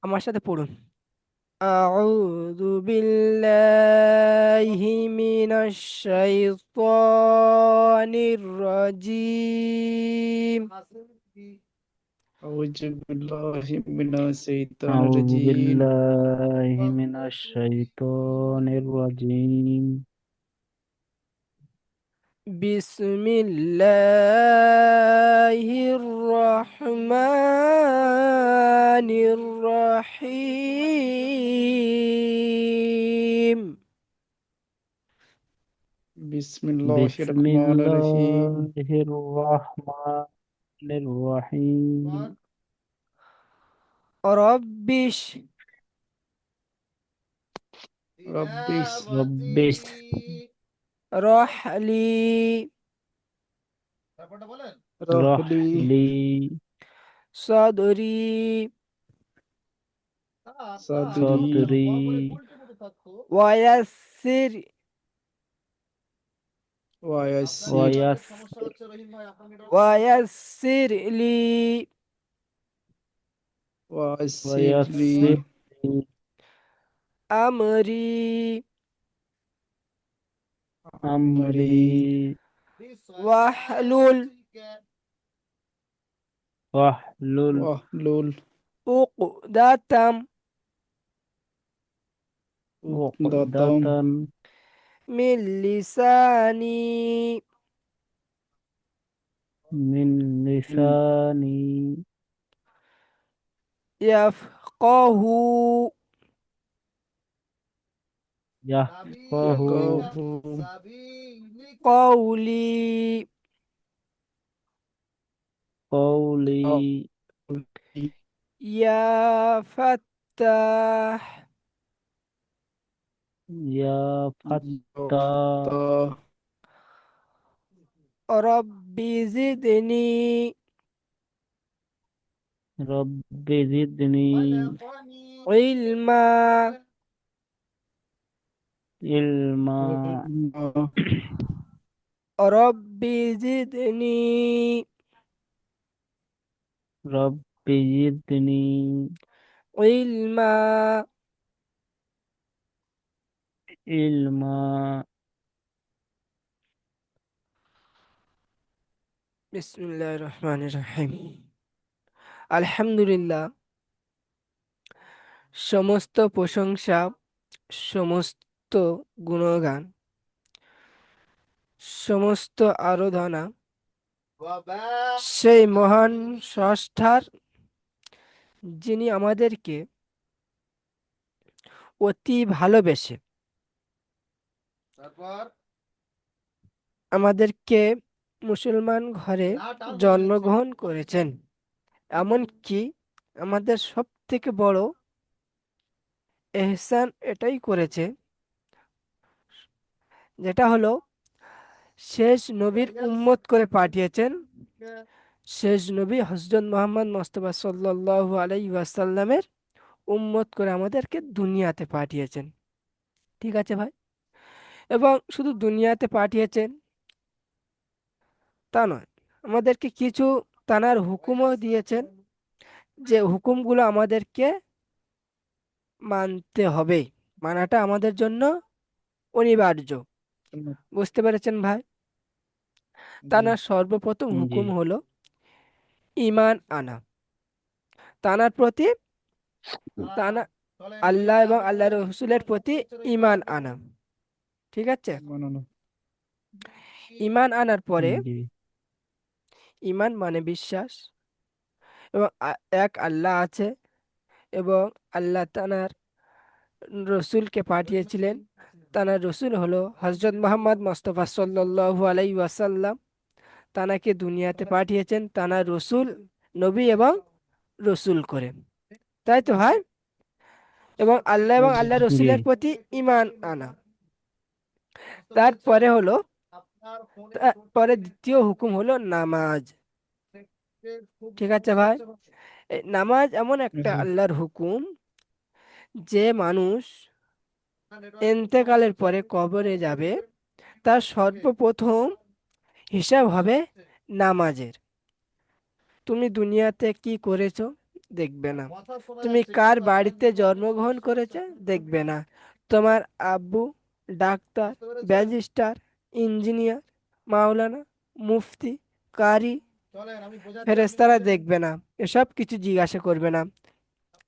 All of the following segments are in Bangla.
আমার সাথে পড়ুন। আউযু বিল্লাহি মিনাশ শাইতানির রাজিম। أعوذ بالله من الشيطان أعوذ الرجيم. بالله من الشيطان الرجيم. বিসমিল্লাহির রহমানির রহিম। بسم الله بسم الرحمن الرحيم. الله الرحمن الرحيم. রব্বিশ رب رب রহলি اشرح اشرح لي لي সদরি صدري صدري ওয়ায়াসির ويسر ويسر ওয়ায়াসির লি ويسر لي ويسر لي আমরি أمري ওয়াহলুল واحلل واحلل উকদাতাম عقدة عقدة মিন লিসানি من من لساني ইয়াফকাহু يفقه يقه কওলি। قولي. قولي ইয়া ফাত্তাহ يا فتى يفتح রব্বি জিদনি رب زدني ইলমা علما علما রব্বি জিদনি رب زدني ইলমা। علما. বিসমিল্লাহির রহমানির রহিম। আলহামদুলিল্লাহ, সমস্ত প্রশংসা, সমস্ত গুণগান, সমস্ত আরাধনা সেই মহান স্রষ্টার, যিনি আমাদেরকে অতি ভালোবেসে আমাদেরকে মুসলমান ঘরে জন্মগ্রহণ করেছেন। এমনকি আমাদের সব থেকে বড় এহসান এটাই করেছে, যেটা হলো শেষ নবীর উম্মত করে পাঠিয়েছেন। শেষ নবী হযরত মুহাম্মদ মুস্তাফা সাল্লাল্লাহু আলাইহি ওয়াসাল্লামের উম্মত করে আমাদেরকে দুনিয়াতে পাঠিয়েছেন। ঠিক আছে ভাই? এবং শুধু দুনিয়াতে পাঠিয়েছেন তা নয়, আমাদেরকে কিছু তানার হুকুমও দিয়েছেন, যে হুকুমগুলো আমাদেরকে মানতে হবে, মানাটা আমাদের জন্য অনিবার্য। বুঝতে পেরেছেন ভাই? তানার সর্বপ্রথম জি। হুকুম হলো ঈমান আনা, তানার প্রতি, তানা আল্লাহ এবং আল্লাহ রসুলের প্রতি ঈমান আনা। ঠিক আছে? বানানো ঈমান আনার পরে, জি। ঈমান মানে বিশ্বাস এবং এক আল্লাহ আছে, এবং আল্লাহ তানার রসুলকে পাঠিয়েছিলেন। তানার রসুল হলো হযরত মুহাম্মদ মুস্তাফা সাল্লাল্লাহু আলাইহি ওয়াসাল্লাম। তানাকে দুনিয়াতে পাঠিয়েছেন তানার রসুল, নবী এবং রসুল করে। তাই তো ভাই? এবং আল্লাহ এবং জি আল্লাহ জি। রসুলের প্রতি ঈমান আনা। তারপরে হলো, তারপরে দ্বিতীয় হুকুম হলো নামাজ। ঠিক আছে ভাই? এই নামাজ এমন একটা জি আল্লাহর হুকুম, যে মানুষ ইন্তেকালের পরে কবরে যাবে, তার সর্বপ্রথম হিসাব হবে নামাজের। তুমি দুনিয়াতে কি করেছো? দেখবে না। তুমি কার বাড়িতে জন্মগ্রহণ করেছে, দেখবে না। তোমার আব্বু ডাক্তার, ব্যারিস্টার, ইঞ্জিনিয়ার, মাওলানা, মুফতি, কারি, ফেরেশতারা দেখবে না। এসব কিছু জিজ্ঞাসা করবে না।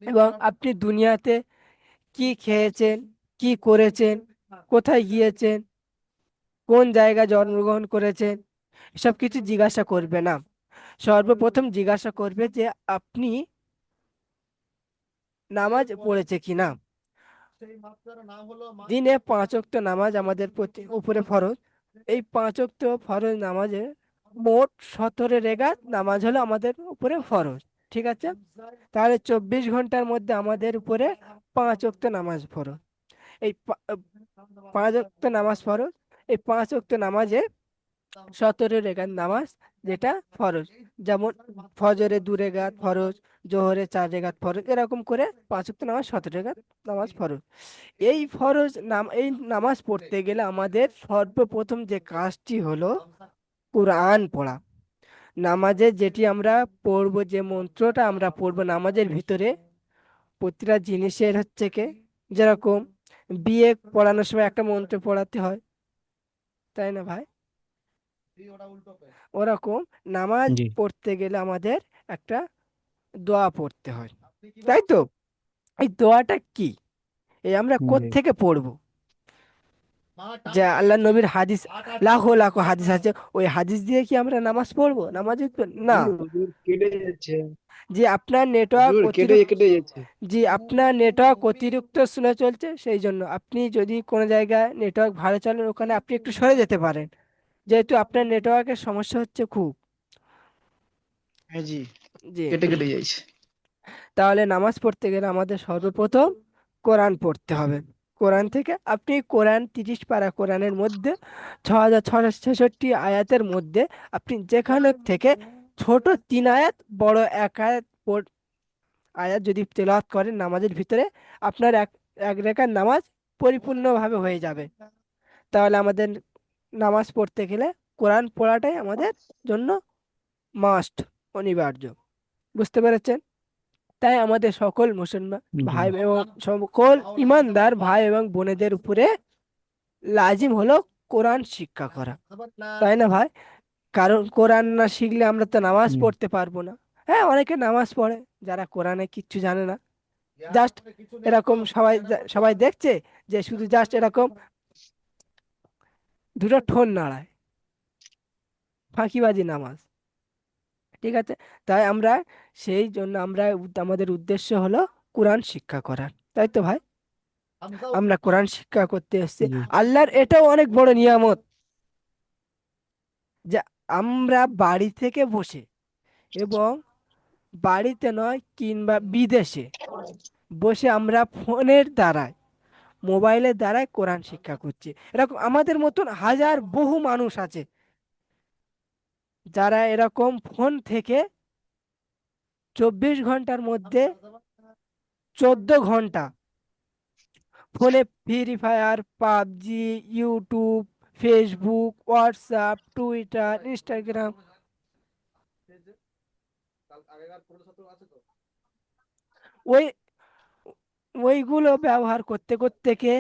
এবং আপনি দুনিয়াতে কি খেয়েছেন, কি করেছেন, কোথায় গিয়েছেন, কোন জায়গায় জন্মগ্রহণ করেছেন, এসব কিছু জিজ্ঞাসা করবে না। সর্বপ্রথম জিজ্ঞাসা করবে যে আপনি নামাজ পড়েছে কিনা। দিনে 5 ওয়াক্ত নামাজ আমাদের প্রতি উপরে ফরজ। এই 5 ওয়াক্ত ফরজ নামাজে মোট 17 রেকাত নামাজ হলো আমাদের উপরে ফরজ। ঠিক আছে, তাহলে 24 ঘন্টার মধ্যে আমাদের উপরে 5 ওয়াক্ত নামাজ ফরজ। এই 5 ওয়াক্ত নামাজ ফরজ। এই 5 ওয়াক্ত নামাজে 17 রেকাত নামাজ যেটা ফরজ। যেমন ফজরে 2 রেকাত ফরজ, জোহরে 4 রেকাত ফরজ, এরকম করে 5 ওয়াক্ত নামাজ 17 রেকাত নামাজ ফরজ। এই নামাজ পড়তে গেলে আমাদের সর্বপ্রথম যে কাজটি হলো কোরআন পড়া। নামাজে যেটি আমরা পড়বো, যে মন্ত্রটা আমরা পড়বো নামাজের ভিতরে, প্রতিটা জিনিসের হচ্ছে কে, যেরকম বিয়ে পড়ানোর সময় একটা মন্ত্র পড়াতে হয়, তাই না ভাই? ওরকম নামাজ জি। পড়তে গেলে আমাদের একটা দোয়া পড়তে হয়, তাই তো? এই দোয়াটা কি, এই আমরা জি। কোত্থেকে পড়বো? যে আল্লাহ নবীর হাদিস, লাখো লাখো হাদিস আছে, ওই হাদিস দিয়ে কি আমরা নামাজ পড়বো? নামাজ না। হুজুর কেটে যাচ্ছে। যে আপনার নেটওয়ার্ক হুজুর কেটে অতিরিক্ত, কেটে যাচ্ছে। জি আপনার নেটওয়ার্ক অতিরিক্ত স্লো চলছে, সেই জন্য আপনি যদি কোনো জায়গায় নেটওয়ার্ক ভালো চলে ওখানে আপনি একটু সরে যেতে পারেন, যেহেতু আপনার নেটওয়ার্কের সমস্যা হচ্ছে খুব। হ্যাঁ জি, জি। কেটে কেটে যাচ্ছে। তাহলে নামাজ পড়তে গেলে আমাদের সর্বপ্রথম কোরআন পড়তে হবে। কোরআন থেকে আপনি কোরআন 30 পারা কোরআনের মধ্যে 6666 আয়াতের মধ্যে আপনি যেখানে থেকে ছোট 3 আয়াত, বড় 1 আয়াত আয়াত যদি তেলাওয়াত করেন নামাজের ভিতরে, আপনার এক এক রেখার নামাজ পরিপূর্ণভাবে হয়ে যাবে। তাহলে আমাদের নামাজ পড়তে গেলে কোরআন পড়াটাই আমাদের জন্য মাস্ট, অনিবার্য। বুঝতে পেরেছেন? তাই আমাদের সকল মুসলমান জি। ভাই এবং সকল ইমানদার ভাই এবং বোনেদের উপরে লাজিম হলো কোরআন শিক্ষা করা, তাই না ভাই? কারণ কোরআন না শিখলে আমরা তো নামাজ হুম। পড়তে পারবো না। হ্যাঁ, অনেকে নামাজ পড়ে যারা কোরআনে কিচ্ছু জানে না, জাস্ট এরকম সবাই দেখছে যে শুধু জাস্ট এরকম দুটো ঠোঁট নাড়ায়, ফাঁকিবাজি নামাজ। ঠিক আছে, তাই আমরা সেই জন্য আমাদের উদ্দেশ্য হলো কোরআন শিক্ষা করার, তাই তো ভাই? আমরা কোরআন শিক্ষা করতে এসেছি। জি। আল্লাহর এটাও অনেক বড় নিয়ামত যে আমরা বাড়ি থেকে বসে, এবং বাড়িতে নয় কিংবা বিদেশে বসে আমরা ফোনের দ্বারায়, মোবাইলের দ্বারাই কোরআন শিক্ষা করছি। এরকম আমাদের মতন হাজার বহু মানুষ আছে যারা এরকম ফোন থেকে 24 ঘন্টার মধ্যে 14 ঘন্টা ফোনে free fire, PUBG, YouTube, Facebook, WhatsApp, Twitter, Instagram, ওই ওইগুলো ব্যবহার করতে করতে কে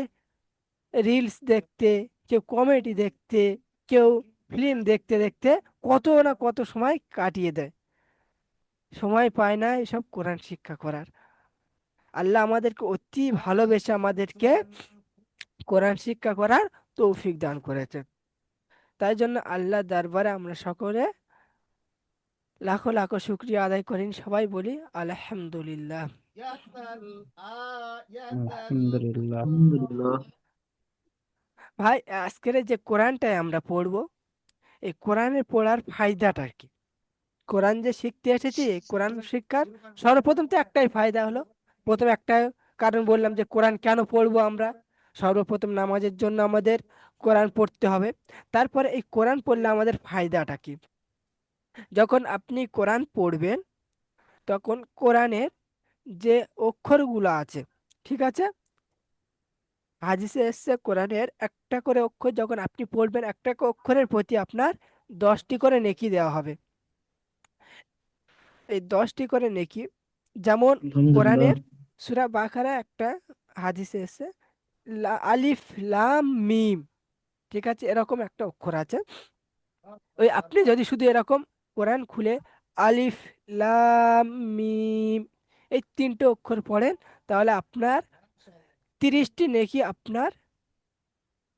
রিলস দেখতে, কেউ কমেডি দেখতে, কেউ ফিল্ম দেখতে দেখতে কত না কত সময় কাটিয়ে দেয়, সময় পায় না এসব কোরআন শিক্ষা করার। আল্লাহ আমাদেরকে অতি ভালোবেসে আমাদেরকে কোরআন শিক্ষা করার তৌফিক দান করেছে। তাই জন্য আল্লাহ দরবারে আমরা সকলে লাখো লাখো শুক্রিয়া আদায় করেন, সবাই বলি আলহামদুলিল্লাহ। আলহামদুলিল্লাহ। আলহামদুলিল্লাহ। ভাই, আজকের এই যে কোরআনটাই আমরা পড়বো, এই কোরআনের পড়ার ফায়দাটা কি? কোরআন যে শিখতে এসেছি, এই কোরআন শিক্ষার সর্বপ্রথম তো একটাই ফায়দা হলো, প্রথম একটা কারণ বললাম যে কোরআন কেন পড়বো আমরা। সর্বপ্রথম নামাজের জন্য আমাদের কোরআন পড়তে হবে। তারপরে এই কোরআন পড়লে আমাদের ফায়দাটা কি? যখন আপনি কোরআন পড়বেন তখন কোরআনের যে অক্ষরগুলো আছে, ঠিক আছে, হাদিসে এসছে কোরআনের একটা করে অক্ষর যখন আপনি পড়বেন, একটা করে অক্ষরের প্রতি আপনার 10টি করে নেকি দেওয়া হবে। এই 10টি করে নেকি যেমন আলহামদুলিল্লাহ। কোরআনের সূরা বাকারা একটা হাদিসে এসে আলিফ লাম মিম, ঠিক আছে, এরকম একটা অক্ষর আছে। ওই আপনি যদি শুধু এরকম কোরআন খুলে আলিফ লাম মিম এই তিনটে অক্ষর পড়েন, তাহলে আপনার 30টি নেকি আপনার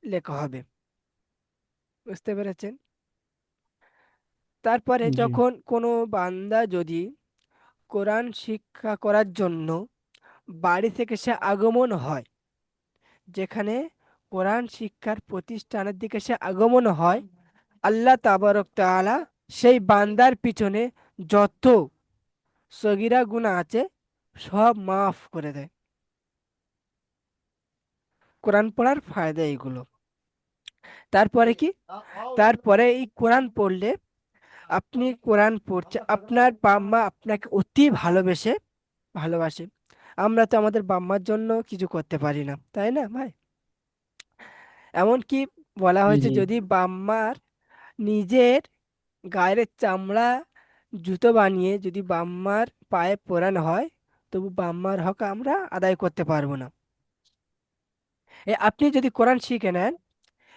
লেখা হবে। বুঝতে পেরেছেন? তারপরে জি। যখন কোনো বান্দা যদি কোরআন শিক্ষা করার জন্য বাড়ি থেকে সে আগমন হয়, যেখানে কোরআন শিক্ষার প্রতিষ্ঠানের দিকে সে আগমন হয়, আল্লাহ তাবারক তাআলা সেই বান্দার পিছনে যত সগিরা গুনাহ আছে সব মাফ করে দেয়। কোরআন পড়ার ফায়দা এইগুলো। তারপরে কি, তারপরে এই কোরআন পড়লে আপনি কোরআন পড়ছে, আপনার বাম্মা আপনাকে অতি ভালোবাসে। আমরা তো আমাদের বাম্মার জন্য কিছু করতে পারি না, তাই না ভাই? এমনকি বলা জি। হয়েছে জি। যদি বাম্মার নিজের গায়ের চামড়া জুতো বানিয়ে যদি বাম্মার পায়ে পরানো হয়, তবু বাম্মার হক আমরা আদায় করতে পারবো না। আপনি যদি কোরআন শিখে নেন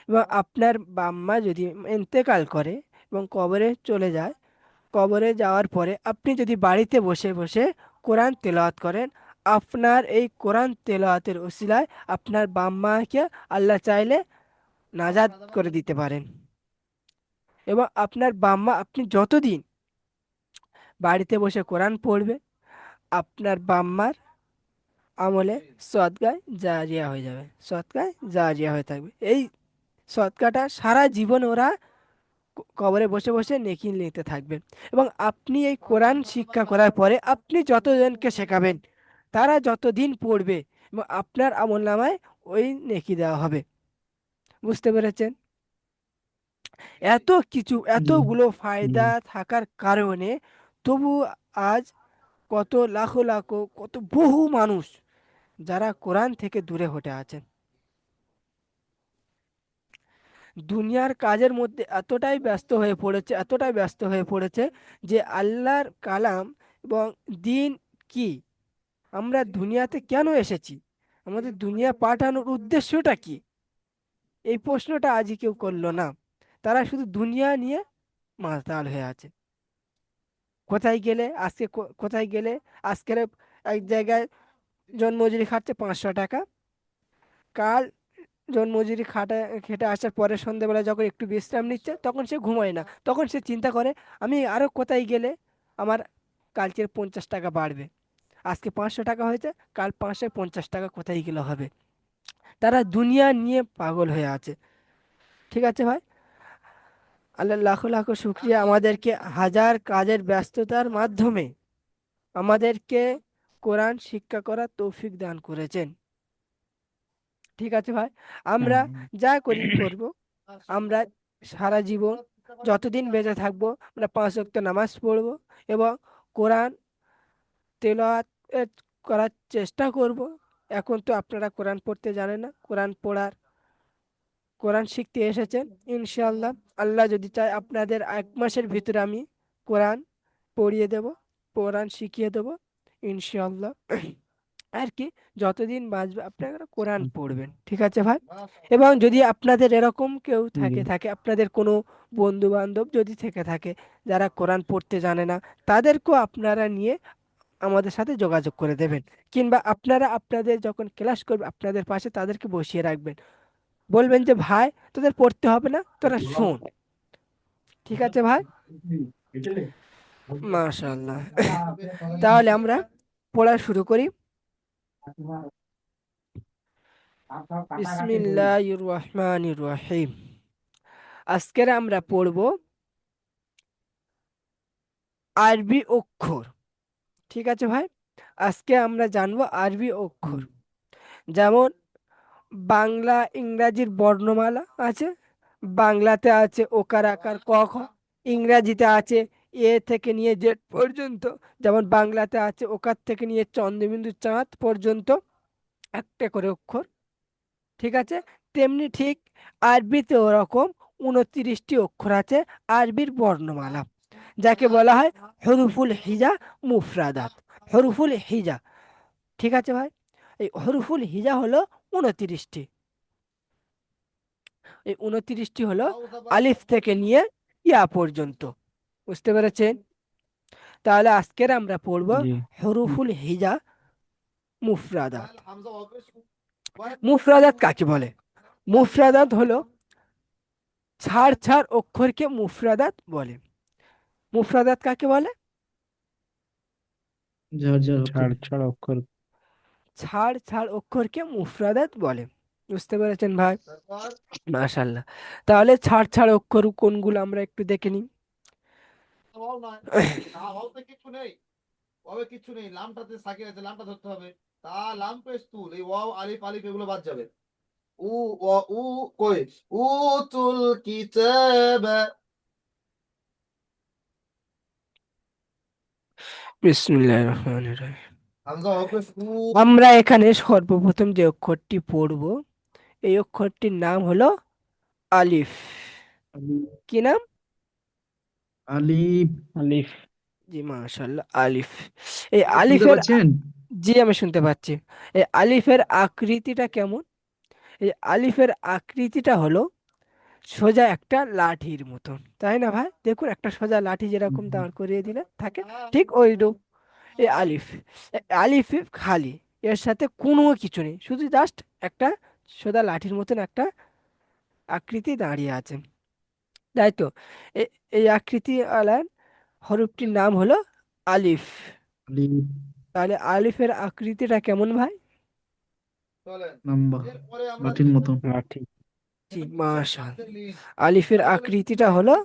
এবং আপনার বাম্মা যদি ইন্তেকাল করে এবং কবরে চলে যায়, কবরে যাওয়ার পরে আপনি যদি বাড়িতে বসে বসে কোরআন তেলাওয়াত করেন, আপনার এই কোরআন তেলাওয়াতের উসিলায় আপনার বাম্মাকে আল্লাহ চাইলে নাজাত করে দিতে পারেন। এবং আপনার বাম্মা আপনি যতদিন বাড়িতে বসে কোরআন পড়বে, আপনার বাম্মার আমলে সদকায় জারিয়া হয়ে যাবে, সদকায় জারিয়া হয়ে থাকবে। এই সদকাটা সারা জীবন ওরা কবরে বসে বসে নেকি নিতে থাকবে। এবং আপনি এই কোরআন শিক্ষা করার পরে আপনি যতজনকে শেখাবেন, তারা যতদিন পড়বে এবং আপনার আমল নামায় ওই নেকি দেওয়া হবে। বুঝতে পেরেছেন? এত কিছু, জি। এতগুলো জি। ফায়দা থাকার কারণে তবু আজ কত লাখো লাখো কত বহু মানুষ যারা কোরআন থেকে দূরে হটে আছেন, দুনিয়ার কাজের মধ্যে এতটাই ব্যস্ত হয়ে পড়েছে, এতটাই ব্যস্ত হয়ে পড়েছে যে আল্লাহর কালাম এবং দিন কি, আমরা দুনিয়াতে কেন এসেছি, আমাদের দুনিয়া পাঠানোর উদ্দেশ্যটা কি, এই প্রশ্নটা আজই কেউ করলো না। তারা শুধু দুনিয়া নিয়ে মাতাল হয়ে আছে। কোথায় গেলে আজকে কোথায় গেলে আজকের এক জায়গায় জন্মজুরি খাচ্ছে 500 টাকা, কাল জন্মজুরি খেটে আসার পরে সন্ধ্যেবেলা যখন একটু বিশ্রাম নিচ্ছে তখন সে ঘুমায় না, তখন সে চিন্তা করে আমি আরো কোথায় গেলে আমার কালকের 50 টাকা বাড়বে। আজকে 500 টাকা হয়েছে, কাল 550 টাকা কোথায় গেলে হবে। তারা দুনিয়া নিয়ে পাগল হয়ে আছে। ঠিক আছে ভাই, আল্লাহ লাখো লাখো শুক্রিয়া, আমাদেরকে হাজার কাজের ব্যস্ততার মাধ্যমে আমাদেরকে কোরআন শিক্ষা করার তৌফিক দান করেছেন। ঠিক আছে ভাই, আমরা হ্যাঁ। যা করি করব, আমরা সারা জীবন যতদিন বেঁচে থাকবো আমরা 5 ওয়াক্ত নামাজ পড়বো এবং কোরআন তেলাওয়াত এ, করার চেষ্টা করব। এখন তো আপনারা কোরআন পড়তে জানেন না, কোরআন শিখতে এসেছেন, ইনশাআল্লাহ আল্লাহ যদি চায় আপনাদের 1 মাসের ভিতরে আমি কোরআন পড়িয়ে দেব, কোরআন শিখিয়ে দেব, ইনশাআল্লাহ। আর কি, যতদিন বাঁচবে আপনারা কোরআন পড়বেন। ঠিক আছে ভাই? এবং যদি আপনাদের এরকম কেউ জি। থাকে আপনাদের কোনো বন্ধু বান্ধব যদি থেকে থাকে যারা কোরআন পড়তে জানে না, তাদেরকেও আপনারা নিয়ে আমাদের সাথে যোগাযোগ করে দেবেন। কিংবা আপনারা আপনাদের যখন ক্লাস করবে আপনাদের পাশে তাদেরকে বসিয়ে রাখবেন, বলবেন যে ভাই তোদের পড়তে হবে না, তোরা শোন। ঠিক আছে ভাই? মাশাআল্লাহ। তাহলে আমরা পড়া শুরু করি। বিসমিল্লাহির রহমানির রহিম। আজকের আমরা পড়ব আরবি অক্ষর। ঠিক আছে ভাই, আজকে আমরা জানবো আরবি অক্ষর। যেমন বাংলা ইংরাজির বর্ণমালা আছে, বাংলাতে আছে ওকার আকার ক খ, ইংরাজিতে আছে এ থেকে নিয়ে জেড পর্যন্ত। যেমন বাংলাতে আছে ওকার থেকে নিয়ে চন্দ্রবিন্দু চাঁদ পর্যন্ত একটা করে অক্ষর। ঠিক আছে, তেমনি ঠিক আরবিতে ওরকম 29টি অক্ষর আছে আরবির বর্ণমালা, যাকে বলা হয় হরুফুল হিজা মুফরাদাত। হরফুল হিজা। ঠিক আছে ভাই, এই হরফুল হিজা হলো 29টি। এই 29টি হলো আলিফ থেকে নিয়ে ইয়া পর্যন্ত। বুঝতে পেরেছেন? তাহলে আজকের আমরা পড়ব জি। হরফুল হিজা মুফরাদাত। মুফরাদাত কাকে বলে? মুফরাদাত হলো ছাড় ছাড় অক্ষরকে মুফরাদাত বলে। মুফরাদাত কাকে বলে? ঝাড় ঝাড় অক্ষর। ছাড় ছাড় অক্ষর। ছাড় ছাড় অক্ষরকে মুফরাদাত বলে। বুঝতে পেরেছেন ভাই? মাশাআল্লাহ। তাহলে ছাড় ছাড় অক্ষর কোনগুলো আমরা একটু দেখে নিই। বিসমিল্লাহির রহমানির রহিম। আমরা এখানে সর্বপ্রথম যে অক্ষরটি পড়ব, এই অক্ষরটির নাম হলো আলিফ। আলিফ। কি নাম? আলিফ। আলিফ। জি মাশাআল্লাহ, আলিফ। এই শুনতে আলিফের, পাচ্ছেন? জি আমি শুনতে পাচ্ছি। এই আলিফের আকৃতিটা কেমন? এই আলিফের আকৃতিটা হলো সোজা একটা লাঠির মতন, তাই না ভাই? দেখুন একটা সোজা লাঠি যেরকম হুম, দাঁড় করিয়ে দিলে থাকে, ঠিক ওইরকম এই আলিফ। আলিফ খালি, এর সাথে কোনো কিছু নেই, শুধু জাস্ট একটা সোজা লাঠির মতন একটা আকৃতি দাঁড়িয়ে আছে, তাই তো? এই আকৃতি আলার হরফটির নাম হলো আলিফ। আলিফ। তাহলে আলিফের আকৃতিটা কেমন ভাই? লম্বা, লাঠির মতন। লাঠি। জি মাশাআল্লাহ, আলিফের আকৃতিটা হলো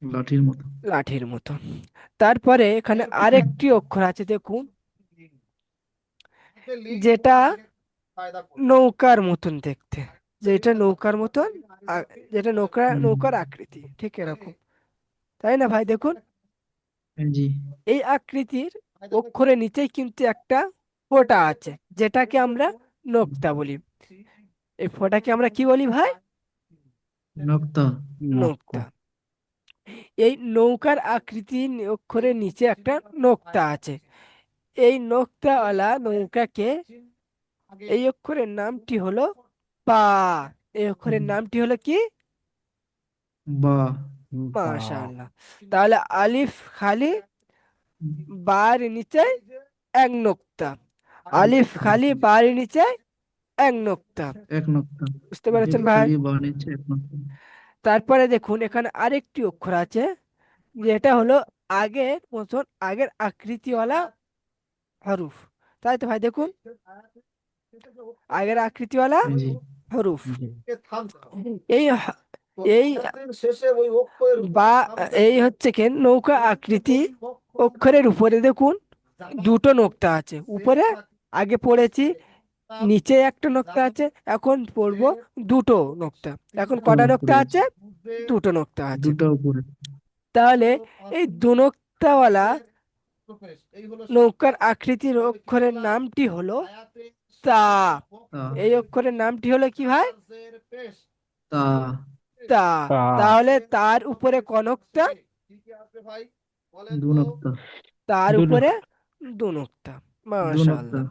লাঠির মতন। লাঠির মতো। তারপরে এখানে আরেকটি অক্ষর আছে দেখুন, যেটা নৌকার মতন দেখতে, যেটা নৌকার মতন, যেটা হুম, নৌকার আকৃতি ঠিক এরকম, তাই না ভাই? দেখুন জি। এই আকৃতির অক্ষরের নিচেই কিন্তু একটা ফোঁটা আছে, যেটাকে আমরা নোক্তা বলি। এই ফোঁটাকে আমরা কি বলি ভাই? নক্তা। নক্ত। নোক্তা। এই নৌকার আকৃতির অক্ষরের নিচে একটা নোক্তা আছে। এই নোক্তাওয়ালা নৌকাকে, এই অক্ষরের নামটি হলো পা। এই অক্ষরের নামটি হলো কি? বা। বা। মাশাআল্লাহ। তাহলে আলিফ খালি, বার নিচে এক নোক্তা। আলিফ খালি, নক্তা। বার নিচে এক নোক্তা। এক নক্তা। বুঝতে আলিফ পেরেছেন ভাই? খালি বা নিচে এক নক্তা। তারপরে দেখুন এখানে আরেকটি অক্ষর আছে, যেটা হলো আগের মতন, আগের আকৃতিওয়ালা হরফ, তাই তো ভাই? দেখুন আগের আকৃতিওয়ালা জি। হরফ। জি। এই এই বা এই হচ্ছে কি নৌকা আকৃতি অক্ষরের উপরে দেখুন দুটো নোক্তা আছে উপরে, আগে পড়েছি নিচে একটা নোক্তা আছে, এখন পড়বো দুটো নোক্তা। এখন দুটো কটা নোক্তা উপরে আছে। আছে? দুটো নোক্তা আছে। দুটো উপরে। তাহলে এই দু নোক্তাওয়ালা নৌকার আকৃতির অক্ষরের নামটি হলো তা। তা। এই অক্ষরের নামটি হলো কি ভাই? তা। তা। তা। তাহলে তার উপরে কনকটা, দু নক্তা। তার দুনো। উপরে দু নোক্তা। দু নক্তা। মাশাআল্লাহ।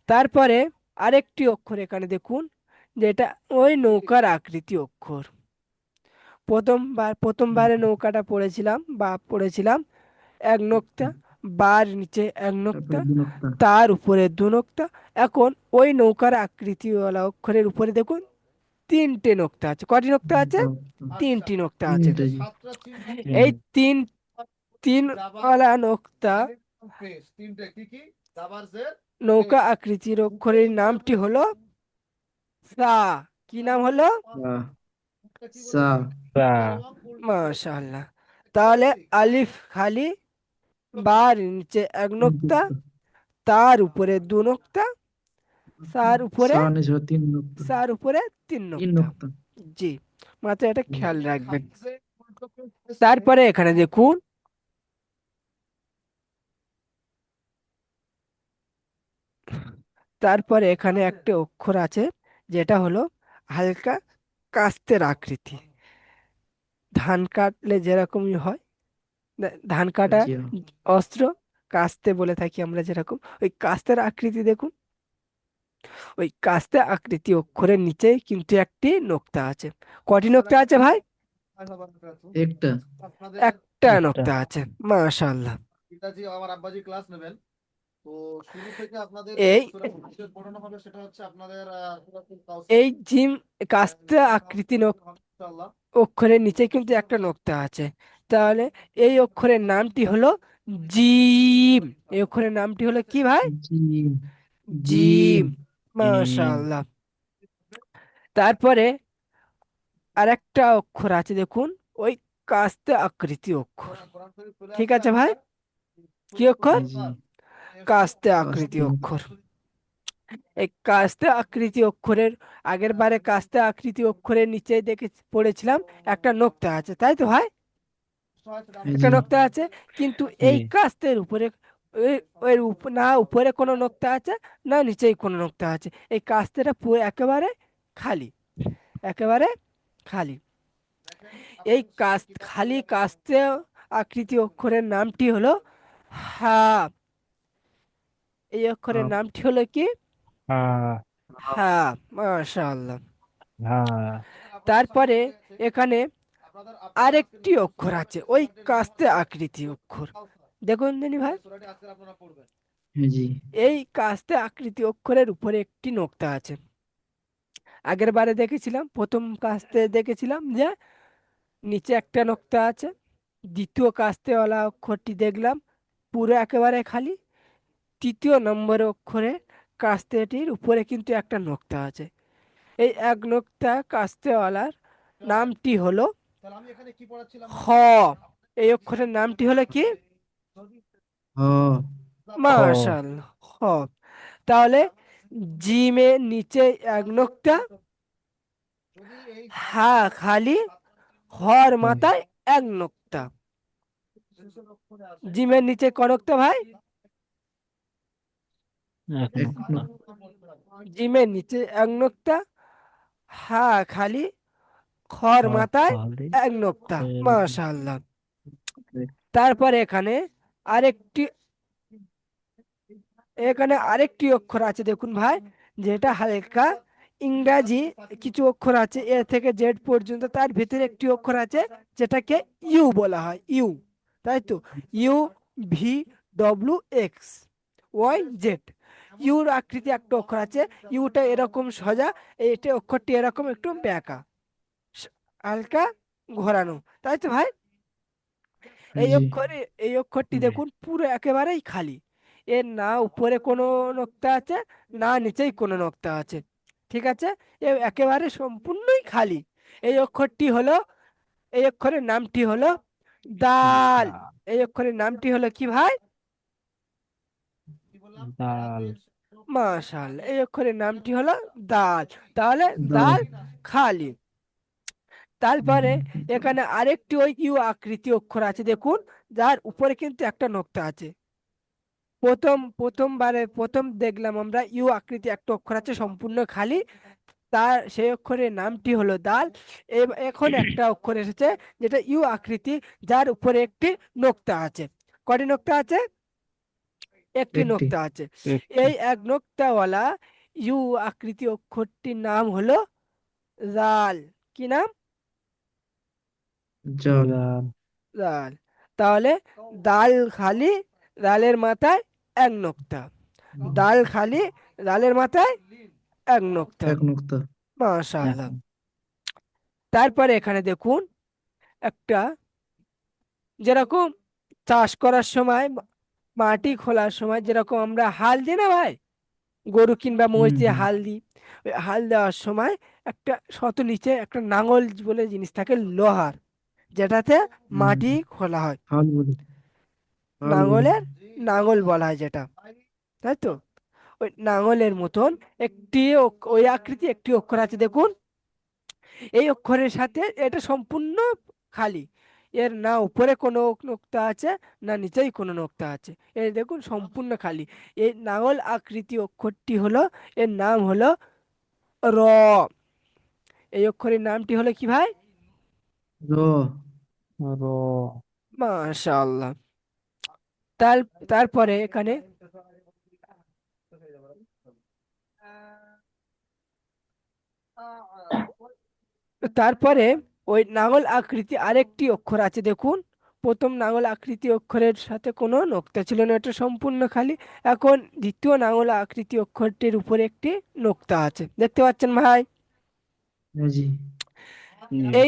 তারপরে আরেকটি অক্ষর এখানে দেখুন, যেটা ওই নৌকার আকৃতি অক্ষর। প্রথমবারে নৌকাটা পড়েছিলাম বা পড়েছিলাম এক নোক্তা, বার নিচে এক নোক্তা, তারপরে দু নক্তা। তার উপরে দু নোক্তা। এখন ওই নৌকার আকৃতিওয়ালা অক্ষরের উপরে দেখুন তিনটে নোক্তা আছে। কটি নোক্তা আছে? তিনটা নক্তা। তিনটি নোক্তা আছে। তিনটে জি। এই তিন তিন ওয়ালা নোক্তা নৌকা আকৃতির অক্ষরের নামটি হলো সা। কি নাম হলো? সা। সা। তা। মাশাআল্লাহ। তাহলে আলিফ খালি, বার নিচে এক তিন নোক্তা, নক্তা। তার উপরে দু নোক্তা, সার উপরে, সা নিচে তিন নক্তা। সার উপরে তিন তিন নোক্তা। নক্তা। জি, মাত্র এটা খেয়াল রাখবেন। তারপরে এখানে দেখুন তারপরে এখানে একটা অক্ষর আছে, যেটা হলো হালকা কাস্তের আকৃতি। ধান কাটলে যেরকমই হয়, ধান কাটা জি। অস্ত্র, কাস্তে বলে থাকি আমরা যেরকম, ওই কাস্তের আকৃতি দেখুন। ওই কাস্তে আকৃতি অক্ষরের নিচেই কিন্তু একটি নোক্তা আছে। কটি নোক্তা আছে ভাই? একটা। একটা একটা। নোক্তা আছে। মাশাআল্লাহ। এই এই জিম কাস্তে আকৃতি অক্ষরের নিচে কিন্তু একটা নোক্তা আছে। তাহলে এই অক্ষরের নামটি হলো জিম। এই অক্ষরের নামটি হলো কি ভাই? জিম। জিম। জিম। জিম। মাশাআল্লাহ। তারপরে আরেকটা অক্ষর আছে দেখুন, ওই কাস্তে আকৃতি অক্ষর। ঠিক আছে ভাই? কি অক্ষর? জি। কাস্তে আকৃতি কাস্তে। অক্ষর। এই কাস্তে আকৃতি অক্ষরের আগের বারে কাস্তে আকৃতি অক্ষরের নিচে দেখে পড়েছিলাম একটা নোক্তা আছে, তাই তো ভাই? একটা জি। নোক্তা আছে, কিন্তু এই জি। কাস্তের উপরে না উপরে কোনো নোক্তা আছে, না নিচেই কোনো নোক্তা আছে। এই কাস্তেটা পুরো একেবারে খালি, একেবারে খালি। এই খালি কাস্তে আকৃতি অক্ষরের নামটি হলো হা। এই অক্ষরের হাফ। নামটি হলো কি? হ্যাঁ। হা। মাশাআল্লাহ। হ্যাঁ। তারপরে এখানে আরেকটি অক্ষর আছে, ওই কাস্তে আকৃতি অক্ষর। দেখুন দিনী ভাই, জি। এই কাস্তে আকৃতি অক্ষরের উপরে একটি নোক্তা আছে। আগের বারে দেখেছিলাম, প্রথম কাস্তে দেখেছিলাম যে নিচে একটা নোক্তা আছে। দ্বিতীয় কাস্তেওয়ালা অক্ষরটি দেখলাম পুরো একেবারে খালি। তৃতীয় নম্বর অক্ষরে কাস্তেটির উপরে কিন্তু একটা নোক্তা আছে। এই এক নোক্তা কাস্তেওয়ালার নামটি হলো হ। এই অক্ষরের নামটি হলো কি? হ। খ। মাশাআল্লাহ, হ। তাহলে জিমের নিচে এক নোক্তা, হা খালি, হর খ। মাথায় এক নোক্তা। জিমের নিচে ক নোক্তা ভাই? এক এক নোক্তা। ন- জিমের নিচে এক নোক্তা, হা খালি, খর খ মাথায় খালি। এক নোক্তা। এর মাশাআল্লাহ। এক- তারপর আরেকটি এখানে আরেকটি অক্ষর আছে দেখুন ভাই, যেটা হালকা ইংরাজি কিছু অক্ষর আছে এ থেকে জেড পর্যন্ত, তার ভিতরে একটি অক্ষর আছে যেটাকে ইউ বলা হয়, ইউ। তাই তো? U, V, W, X, Y, Z. ইউর আকৃতি একটা অক্ষর আছে। ইউটা এরকম সোজা, এটা অক্ষরটি এরকম একটু বেঁকা, স- হালকা ঘোরানো, তাই তো ভাই? এই জি। অক্ষরে এই অক্ষরটি জি। দেখুন পুরো একেবারেই খালি। এর না উপরে কোনো নোক্তা আছে, না নিচেই কোনো নোক্তা আছে। ঠিক আছে? এ একেবারে সম্পূর্ণই খালি। এই অক্ষরটি হলো, এই অক্ষরের নামটি হলো দাল। দা। এই অক্ষরের নামটি হলো কি ভাই? দাল। মাশাআল্লাহ, এই অক্ষরের নামটি হলো দাল। তাহলে দাল। দাল খালি। তারপরে এখানে আরেকটি ওই ইউ আকৃতি অক্ষর আছে দেখুন, যার উপরে কিন্তু একটা নোক্তা আছে। প্রথম দেখলাম আমরা ইউ আকৃতি একটা অক্ষর আছে সম্পূর্ণ খালি, তার সেই অক্ষরের নামটি হলো দাল। এখন একটা অক্ষর এসেছে যেটা ইউ আকৃতি, যার উপরে একটি নোক্তা আছে। কটি নোক্তা আছে? একটি একটি। নোক্তা আছে। একটি। এই এক নোক্তাওয়ালা ইউ আকৃতি অক্ষরটির নাম হলো জাল। কি নাম? জল। জাল। জাল। তাহলে দাল খালি, দালের মাথায় এক নোক্তা। দাল খালি, দালের মাথায় এক নোক্তা। এক নুক্তা। এক। মাশাআল্লাহ। তারপরে এখানে দেখুন একটা, যেরকম চাষ করার সময় মাটি খোলার সময় যেরকম আমরা হাল দিই না ভাই, গরু কিংবা মহিষ দিয়ে হুম। হাল দিই। ওই হাল দেওয়ার সময় একটা শত নিচে একটা নাঙল বলে জিনিস থাকে লোহার, যেটাতে হুম। মাটি খোলা হয়। হাল বলি। হাল বলি। নাঙলের নাঙল বলা হয় যেটা, তাই তো? ওই নাঙলের মতন ওই আকৃতি একটি অক্ষর আছে দেখুন। এই অক্ষরের সাথে এটা সম্পূর্ণ খালি। এর না উপরে কোনো নোক্তা আছে, না নিচেই কোনো নোক্তা আছে। এই দেখুন সম্পূর্ণ খালি। এই নাঙল আকৃতি অক্ষরটি হলো, এর নাম হলো র। এই অক্ষরের নামটি হলো কি ভাই? র। র। মাশাআল্লাহ। তার তারপরে এখানে তারপরে ওই নাঙল আকৃতি আরেকটি অক্ষর আছে দেখুন। প্রথম নাঙল আকৃতি অক্ষরের সাথে কোনো নোক্তা ছিল না, এটা সম্পূর্ণ খালি। এখন দ্বিতীয় নাঙল আকৃতি অক্ষরটির উপরে একটি নোক্তা আছে, দেখতে পাচ্ছেন ভাই? হ্যাঁ জি। জি।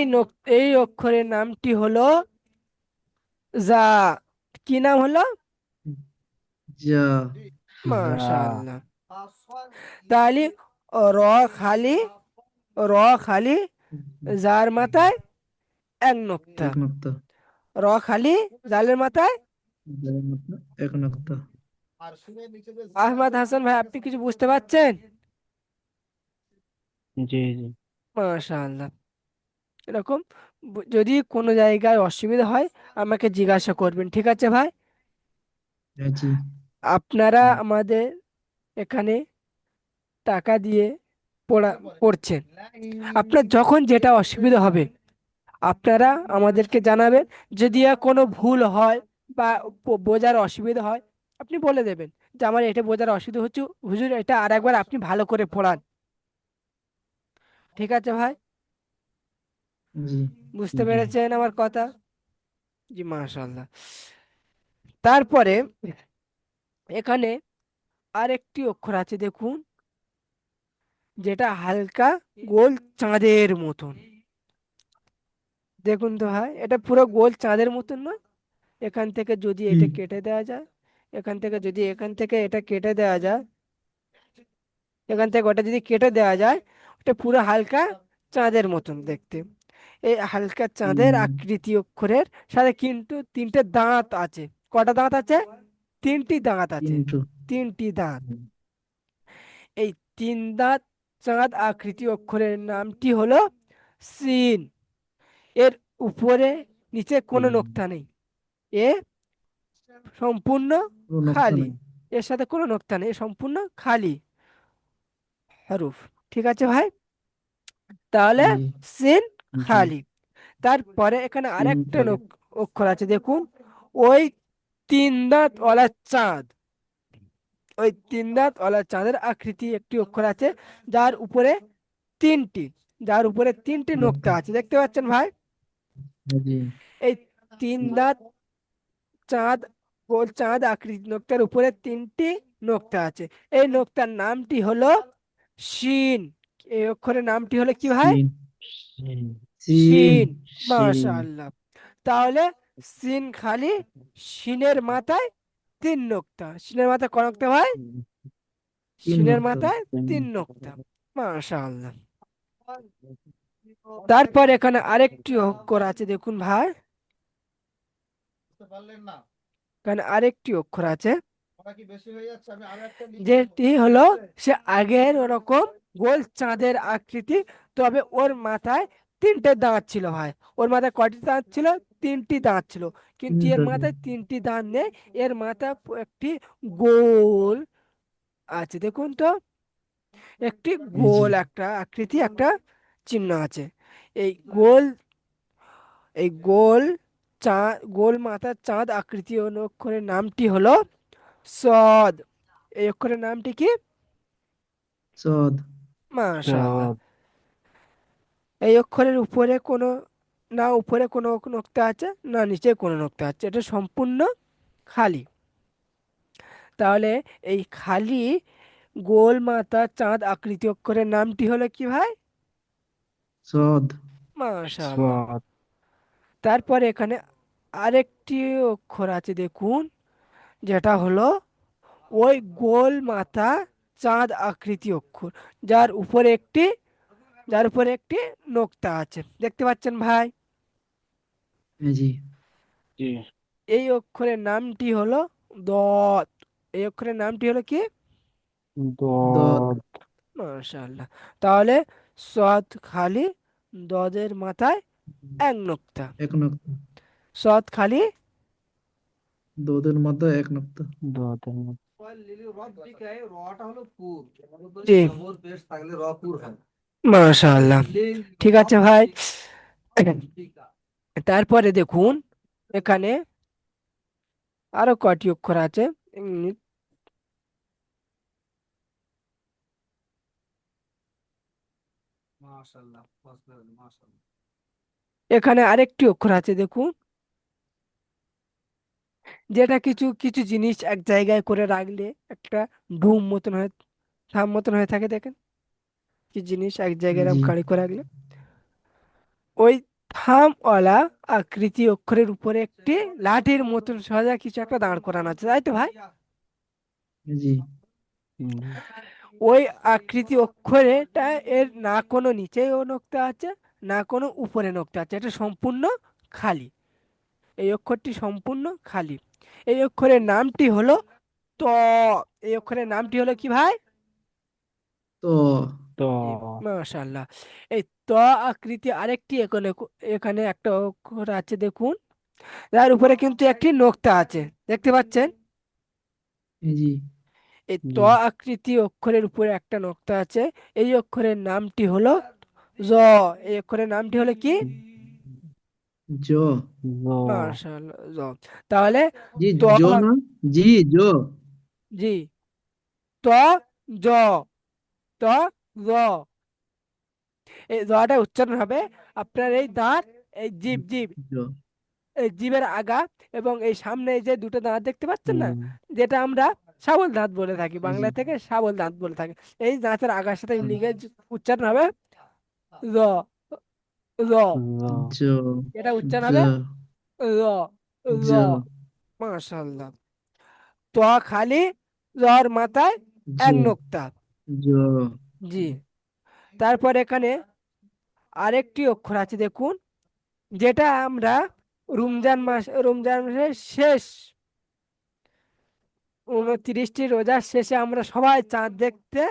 এই অক্ষরের নামটি হলো যা। কি নাম হলো? যা। যা। মাশাআল্লাহ। তাহলে র খালি, র খালি, যার মাথায় এক নোক্তা। এক নক্তা। র খালি, জালের মাথায়। যার নক্তা, এক নক্তা। আহমদ হাসান ভাই, আপনি কিছু বুঝতে পারছেন? জি জি। মাশাআল্লাহ। এরকম যদি কোনো জায়গায় অসুবিধা হয় আমাকে জিজ্ঞাসা করবেন, ঠিক আছে ভাই? হ্যাঁ জি। আপনারা আমাদের এখানে টাকা দিয়ে পড়া পড়ছেন, আপনার যখন যেটা অসুবিধা হবে আপনারা আমাদেরকে জানাবেন। যদি কোনো ভুল হয় বা বোঝার অসুবিধা হয় আপনি বলে দেবেন যে আমার এটা বোঝার অসুবিধা হচ্ছে, হুজুর এটা আরেকবার আপনি ভালো করে পড়ান, ঠিক আছে ভাই? জি। বুঝতে জি। পেরেছেন আমার কথা? জি মাশাআল্লাহ। তারপরে এখানে আরেকটি অক্ষর আছে দেখুন, যেটা হালকা গোল চাঁদের মতন। দেখুন তো ভাই, এটা পুরো গোল চাঁদের মতন নয়। এখান থেকে যদি কি? এটা কেটে দেওয়া যায়, এখান থেকে এটা কেটে দেওয়া যায়, এখান থেকে ওটা যদি কেটে দেওয়া যায়, ওটা পুরো হালকা চাঁদের মতন দেখতে। এই হালকা চাঁদের হুম, আকৃতি অক্ষরের সাথে কিন্তু তিনটে দাঁত আছে। কটা দাঁত আছে? তিনটি দাঁত আছে। কিন্তু। তিনটি দাঁত। এই তিন দাঁত চাঁদ আকৃতি অক্ষরের নামটি হলো সিন। এর উপরে নিচে কোনো নোক্তা নেই, এ সম্পূর্ণ কোনো নক্তা খালি। নাই। এর সাথে কোনো নোক্তা নেই, এ সম্পূর্ণ খালি হরফ, ঠিক আছে ভাই? তাহলে জি। সিন জি। খালি। তারপরে এখানে তিন আরেকটা খালি। অক্ষর আছে দেখুন, ওই তিন দাঁত ওয়ালা চাঁদ। ওই তিন দাঁত ওয়ালা চাঁদের আকৃতি একটি অক্ষর আছে, যার উপরে তিনটি যার উপরে তিনটি নোক্তা নক্তা। আছে, দেখতে পাচ্ছেন ভাই? হ্যাঁ জি। এই তিন দাঁত চাঁদ, গোল চাঁদ আকৃতি নোক্তার উপরে তিনটি নোক্তা আছে। এই নোক্তার নামটি হলো শিন। এই অক্ষরের নামটি হলো কি ভাই? সিন। সিন। সিন। শিন। সিন। মাশাআল্লাহ। তাহলে সিন খালি, শিনের মাথায় তিন নোক্তা। শিনের মাথায় ক নোক্তা ভাই? তিন শিনের নক্তা। মাথায় তিন নোক্তা। মাশাআল্লাহ। তারপর এখানে আরেকটি অক্ষর আছে দেখুন ভাই, এখানে আরেকটি অক্ষর আছে যেটি হলো সে আগের ওরকম গোল চাঁদের আকৃতি, তবে ওর মাথায় তিনটে দাঁত ছিল ভাই। ওর মাথায় কয়টি দাঁত ছিল? তিনটি দাঁত ছিল। কিন্তু এর তিনটা দিন। মাথায় তিনটি দাঁত নেই। এর মাথা একটি গোল আছে দেখুন তো, একটি হ্যাঁ জি। গোল একটা আকৃতি, একটা চিহ্ন আছে। এই গোল এই গোল চাঁদ, গোল মাথার চাঁদ আকৃতি অক্ষরের নামটি হলো সদ। এই অক্ষরের নামটি কি? চদ। মাশাআল্লাহ। চদ। এই অক্ষরের উপরে কোনো, না উপরে কোনো নোক্তা আছে না নিচে কোনো নোক্তা আছে, এটা সম্পূর্ণ খালি। তাহলে এই খালি গোল মাথা চাঁদ আকৃতি অক্ষরের নামটি হলো কি ভাই? চদ। মাশাআল্লাহ। চদ। তারপরে এখানে আরেকটি অক্ষর আছে দেখুন, যেটা হলো ওই গোল মাথা চাঁদ আকৃতি অক্ষর, যার উপরে একটি যার উপরে একটি নোক্তা আছে, দেখতে পাচ্ছেন ভাই? হ্যাঁ জি। জি। এই অক্ষরের নামটি হলো দত। এই অক্ষরের নামটি হলো কি? দদ। দদ। মাশাআল্লাহ। তাহলে সৎ খালি, দদের মাথায় এক নোক্তা। এক নক্তা। সৎ খালি, দোদের মধ্যে এক নক্তা। দদের মধ্যে। জি মাশাআল্লাহ। ঠিক আছে ভাই। তারপরে দেখুন এখানে আরো কয়টি অক্ষর আছে? এক মিনিট। এখানে আরেকটি অক্ষর আছে দেখুন, যেটা কিছু কিছু জিনিস এক জায়গায় করে রাখলে একটা ডুম মতন হয়ে, থাম মতন হয়ে থাকে, দেখেন কি জিনিস এক জায়গায় এরকম জি খালি করে রাখলে, ওই থামওয়ালা আকৃতি অক্ষরের উপরে একটি লাঠির মতন সোজা কিছু একটা দাঁড় করানো আছে, তাই তো ভাই? জি জি। ওই আকৃতি অক্ষরেটা এর না কোনো নিচেও নোক্তা আছে, না কোনো উপরে নোক্তা আছে, এটা সম্পূর্ণ খালি। এই অক্ষরটি সম্পূর্ণ খালি। এই অক্ষরের নামটি হলো ত। এই অক্ষরের নামটি হলো কি ভাই? তো তো জি, মাশাআল্লাহ। এই ত আকৃতি আরেকটি এখানে, এখানে একটা অক্ষর আছে দেখুন, যার উপরে কিন্তু একটি নোক্তা আছে, দেখতে পাচ্ছেন? জি এই ত জি আকৃতি অক্ষরের উপরে একটা নোক্তা আছে। এই অক্ষরের নামটি হলো জ। এই অক্ষরের নামটি হলো কি? জো জো মাশাআল্লাহ, জ। তাহলে জি ত, জো না জি জো জি, ত, জ, ত, জ। এই জটা উচ্চারণ হবে আপনার এই দাঁত, এই জিভ জিভ, জো এই জিভের আগা এবং এই সামনে এই যে দুটো দাঁত দেখতে পাচ্ছেন না, হুম যেটা আমরা শাবল দাঁত বলে থাকি, জি বাংলা থেকে শাবল দাঁত বলে থাকি। এই দাঁতের আগার সাথে লিগে উচ্চারণ হবে জ, জ। জো জো এটা উচ্চারণ জো হবে জ, জ। জো মাশাআল্লাহ। তো খালি, জর মাথায় এক জো নোক্তা। জো জি। তারপর এখানে আরেকটি অক্ষর আছে দেখুন, যেটা আমরা রমজান মাসের শেষ 29টি রোজার শেষে আমরা সবাই চাঁদ দেখতে,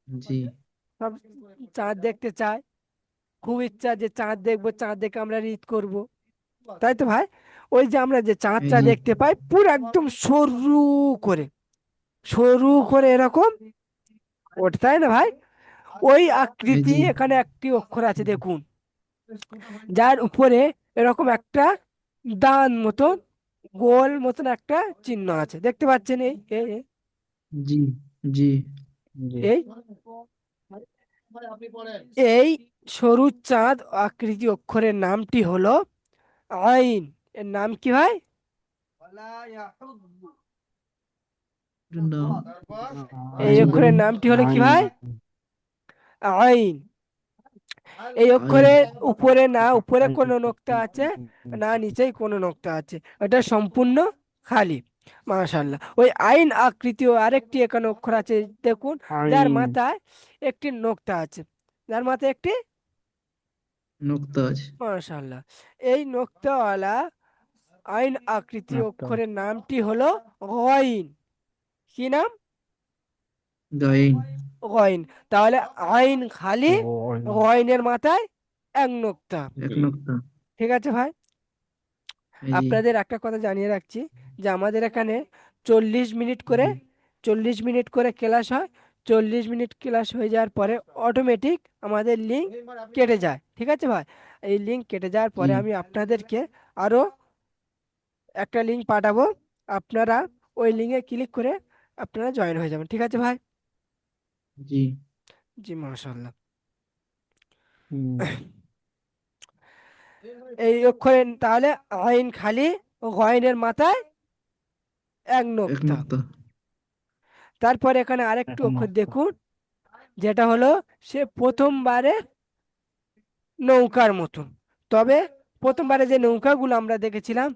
জি সব চাঁদ দেখতে চাই, খুব ইচ্ছা যে চাঁদ দেখবো, চাঁদ দেখে আমরা ঈদ করব, তাই তো ভাই? ওই যে আমরা যে চাঁদটা জি দেখতে পাই পুরো একদম সরু করে, সরু করে এরকম ওঠে, তাই না ভাই? ওই আকৃতি জি এখানে একটি অক্ষর আছে দেখুন, যার উপরে এরকম একটা দান মতন, গোল মতন একটা চিহ্ন আছে, দেখতে পাচ্ছেন? জি জি জি এই এই সরু চাঁদ আকৃতি অক্ষরের নামটি হলো আইন। এর নাম কি ভাই? এটার নাম এই জি অক্ষরের বলুন নামটি হলো কি আইন ভাই? আইন। এই আইন অক্ষরের উপরে না উপরে কোনো নোক্তা আছে, না নিচেই কোনো নোক্তা আছে, এটা সম্পূর্ণ খালি। মাশাআল্লাহ। ওই আইন আকৃতি ও আরেকটি এখানে অক্ষর আছে দেখুন, যার আইন মাথায় একটি নোক্তা আছে, যার মাথায় একটি, নোক্তাজ মাশাআল্লাহ। এই নোক্তাওয়ালা আইন আকৃতি একটা অক্ষরের নামটি হলো গইন। কি নাম? গাইন গইন। তাহলে আইন খালি, ওই গইনের মাথায় এক নোক্তা। এক নোক্তা ঠিক আছে ভাই? জি আপনাদের একটা কথা জানিয়ে রাখছি, যে আমাদের এখানে 40 মিনিট করে, জি 40 মিনিট করে ক্লাস হয়। 40 মিনিট ক্লাস হয়ে যাওয়ার পরে অটোমেটিক আমাদের লিঙ্ক কেটে যায়, ঠিক আছে ভাই? এই লিঙ্ক কেটে যাওয়ার জি পরে আমি আপনাদেরকে আরো একটা লিঙ্ক পাঠাবো, আপনারা ওই লিঙ্কে ক্লিক করে আপনারা জয়েন হয়ে যাবেন, ঠিক আছে ভাই? জি জি, মাশাআল্লাহ। হুম এই অক্ষরে তাহলে আইন খালি ও গয়নের মাথায় এক এক নোক্তা। নোক্তা তারপর এখানে আরেকটি এখন অক্ষর দেখুন, যেটা হলো সে প্রথমবারে নৌকার মতন। তবে প্রথমবারে যে নৌকাগুলো আমরা দেখেছিলাম